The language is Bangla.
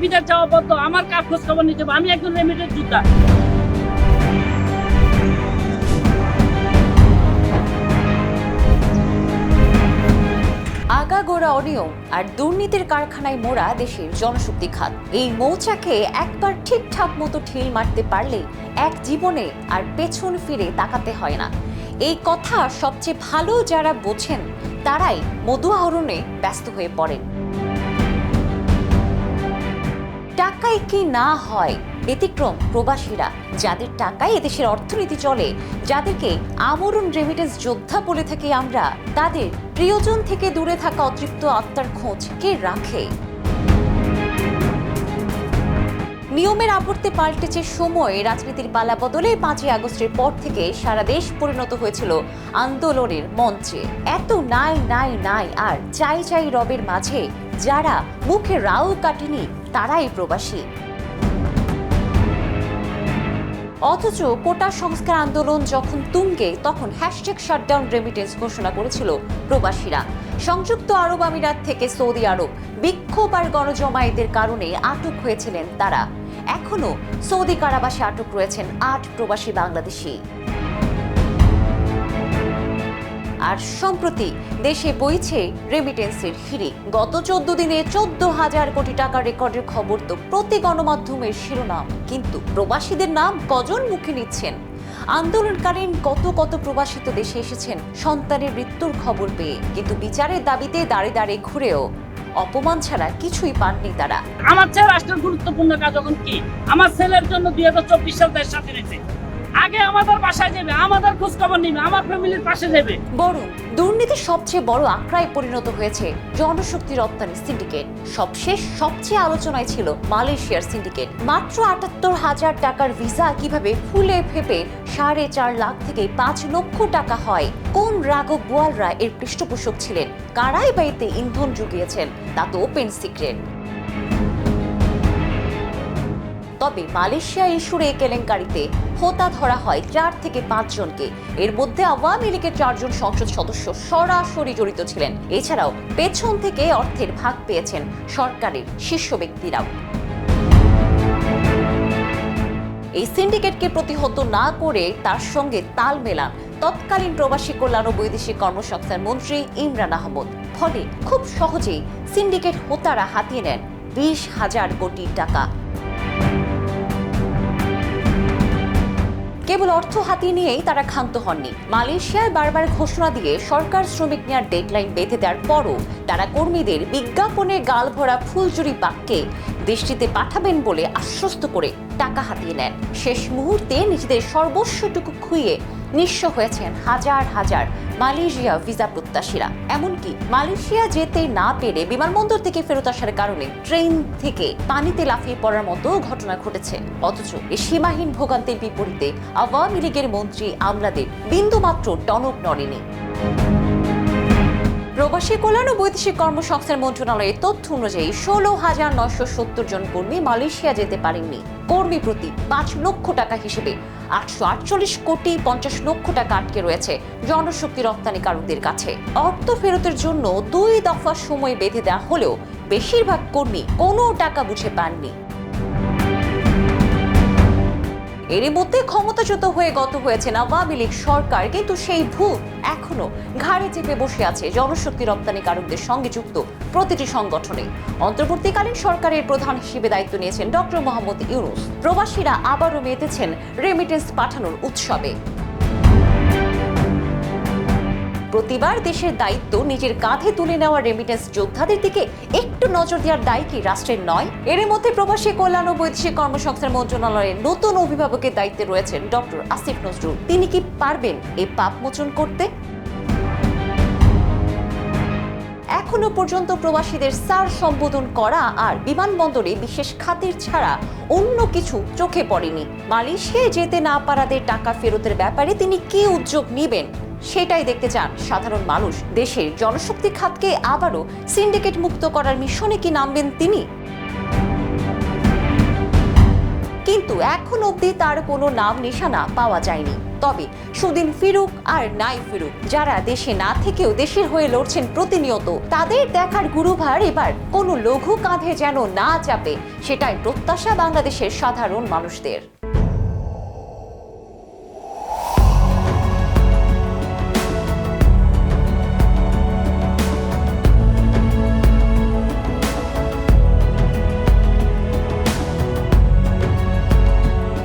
বিদেশ যাওয়া বন্ধ, আমার কাজ খোঁজ খবর নিতে হবে। আমি একজন রেমিটেন্স যোদ্ধা। আগাগোড়া অনিয়ম আর দুর্নীতির কারখানায় মোড়া দেশের জনশক্তি খাত। এই মৌচাকে একবার ঠিকঠাক মতো ঢিল মারতে পারলে এক জীবনে আর পেছন ফিরে তাকাতে হয় না। এই কথা সবচেয়ে ভালো যারা বোঝেন তারাই মধু আহরণে ব্যস্ত হয়ে পড়েন। টাকায় কি না হয়, ব্যতিক্রম প্রবাসীরা, যাদের টাকায় এদেশের অর্থনীতি চলে, যাদেরকে আমরণ রেমিটেন্স যোদ্ধা বলে থাকি আমরা। তাদের প্রিয়জন থেকে দূরে থাকা অতৃপ্ত আত্মার খোঁজ কে রাখে? নিয়মের আবর্তে পাল্টেছে সময়। রাজনীতির পালা বদলে 5ই আগস্টের পর থেকে সারা দেশ পরিণত হয়েছিল আন্দোলনের মঞ্চে। এত নাই নাই নাই আর চাই চাই রবের মাঝে যারা মুখে রাও কাটেনি তারাই প্রবাসী। অথচ কোটা সংস্কার আন্দোলন যখন তুঙ্গে, তখন #শাটডাউন রেমিটেন্স ঘোষণা করেছিল প্রবাসীরা। সংযুক্ত আরব আমিরাত থেকে সৌদি আরব বিক্ষোভ আর গণজমায়েতের কারণে আটক হয়েছিলেন তারা। এখনো সৌদি কারাবাসে আটক রয়েছেন 8 প্রবাসী বাংলাদেশি। আর সম্প্রতি দেশে বইছে রেমিটেন্সের হিড়িক। গত 14 দিনে 14,000 কোটি টাকা রেকর্ডের খবর তো প্রতি গণমাধ্যমের শিরোনাম। কিন্তু প্রবাসীদের নাম কজন মুখে নিচ্ছেন? আন্দোলনকালীন কত কত প্রবাসী তো দেশে এসেছেন সন্তানের মৃত্যুর খবর পেয়ে, কিন্তু বিচারের দাবিতে দাঁড়ে দাঁড়ে ঘুরেও অপমান ছাড়া কিছুই পাননি তারা। আমার ছেলে রাষ্ট্রের গুরুত্বপূর্ণ কাজ যখন কি, আমার ছেলের জন্য 2024 সাল দেশ স্বাধীন হয়েছে। আগে আমাদের বাসায় যাবে, আমাদের খোঁজ খবর নিবে, আমার ফ্যামিলির পাশে যাবে। বরং দুর্নীতির সবচেয়ে বড় আখড়ায় পরিণত হয়েছে জনশক্তি রপ্তানি সিন্ডিকেট। সবচেয়ে আলোচনায় ছিল মালয়েশিয়ার সিন্ডিকেট। মাত্র 78,000 টাকার ভিসা কিভাবে ফুলে ফেপে 4.5 লাখ থেকে 5 লক্ষ টাকা হয়? কোন রাঘব বোয়ালরা এর পৃষ্ঠপোষক ছিলেন? কারাই বা এতে ইন্ধন জুগিয়েছেন? তা তো ওপেন সিক্রেট। তবে মালয়েশিয়া ইস্যুর এই কেলেঙ্কারিতে হোতা ধরা হয় 4 থেকে 5 জনকে। এর মধ্যে আওয়ামী লীগের 4 জন সংসদ সদস্য সরাসরি জড়িত ছিলেন। এছাড়াও পেছন থেকে অর্থের ভাগ পেয়েছেন সরকারের শীর্ষ ব্যক্তিরাও। এই সিন্ডিকেটকে প্রতিহত না করে তার সঙ্গে তাল মেলান তৎকালীন প্রবাসী কল্যাণ ও বৈদেশিক কর্মসংস্থান মন্ত্রী ইমরান আহমদ। ফলে খুব সহজেই সিন্ডিকেট হোতারা হাতিয়ে নেন 20,000 কোটি টাকা। কেবল অর্থ হাতিয়ে নিয়েই তারা ক্ষান্ত হননি। মালয়েশিয়ায় বারবার ঘোষণা দিয়ে সরকার শ্রমিক নেওয়ার ডেডলাইন বেঁধে দেওয়ার পরও তারা কর্মীদের বিজ্ঞাপনে গালভরা ফুলচুরি বাক্যে দেশটিতে পাঠাবেন বলে আশ্বস্ত করে টাকা হাতিয়ে নেন। শেষ মুহূর্তে নিজেদের সর্বস্বটুকু খুইয়ে নিঃস্ব হয়েছেন হাজার হাজার মালয়েশিয়া ভিসা প্রত্যাশীরা। এমনকি মালয়েশিয়া যেতে না পেরে বিমানবন্দর থেকে ফেরত আসার কারণে ট্রেন থেকে পানিতে লাফিয়ে পড়ার মতো ঘটনা ঘটেছে। অথচ এই সীমাহীন ভোগান্তির বিপরীতে আওয়ামী লীগের মন্ত্রী আমলাদের বিন্দুমাত্র টনক নড়েনি। প্রবাসী কল্যাণ ও বৈদেশিক কর্মসংস্থান মন্ত্রণালয়ের তথ্য অনুযায়ী 16,970 জন কর্মী মালয়েশিয়া যেতে পারেননি। কর্মী প্রতি 5 লক্ষ টাকা হিসেবে 848 কোটি 50 লক্ষ টাকা আটকে রয়েছে জনশক্তি রপ্তানিকারকদের কাছে। অর্থ ফেরতের জন্য 2 দফা সময় বেঁধে দেওয়া হলেও বেশিরভাগ কর্মী কোনো টাকা বুঝে পাননি। এরই মধ্যে ক্ষমতাচ্যুত হয়ে গত হয়েছে আওয়ামী লীগ সরকার, কিন্তু সেই ভূত এখনো ঘাড়ে চেপে বসে আছে জনশক্তি রপ্তানিকারকদের সঙ্গে যুক্ত প্রতিটি সংগঠনে। অন্তর্বর্তীকালীন সরকারের প্রধান হিসেবে দায়িত্ব নিয়েছেন ডক্টর মোহাম্মদ ইউনূস। প্রবাসীরা আবারও মেতেছেন রেমিটেন্স পাঠানোর উৎসবে। প্রতিবার দেশের দায়িত্ব নিজের কাঁধে তুলে নেওয়া রেমিটেন্স যোদ্ধাদের দিকে একটু নজর দেওয়ার দায় কি রাষ্ট্রের নয়? এর মধ্যে প্রবাসী কল্যাণ ও বৈদেশিক কর্মসংস্থান মন্ত্রণালয়ের নতুন অভিভাবকের দায়িত্বে রয়েছেন ডক্টর আসিফ নজরুল। তিনি কি পারবেন এই পাপ মোচন করতে? এখনো পর্যন্ত প্রবাসীদের স্যার সম্বোধন করা আর বিমানবন্দরে বিশেষ খাতির ছাড়া অন্য কিছু চোখে পড়েনি। মালয়েশিয়ায় যেতে না পারাদের টাকা ফেরতের ব্যাপারে তিনি কি উদ্যোগ নেবেন সেটাই দেখতে চান সাধারণ মানুষ। দেশের জনশক্তি খাতকে আবারও সিন্ডিকেট মুক্ত করার মিশনে কি নামবেন তিনি? কিন্তু এখন অবধি তার কোনো নাম নিশানা পাওয়া যায়নি। তবে সুদিন ফিরুক আর নাই ফিরুক, যারা দেশে না থেকেও দেশের হয়ে লড়ছেন প্রতিনিয়ত, তাদের দেখার গুরুভার এবার কোনো লঘু কাঁধে যেন না চাপে, সেটাই প্রত্যাশা বাংলাদেশের সাধারণ মানুষদের।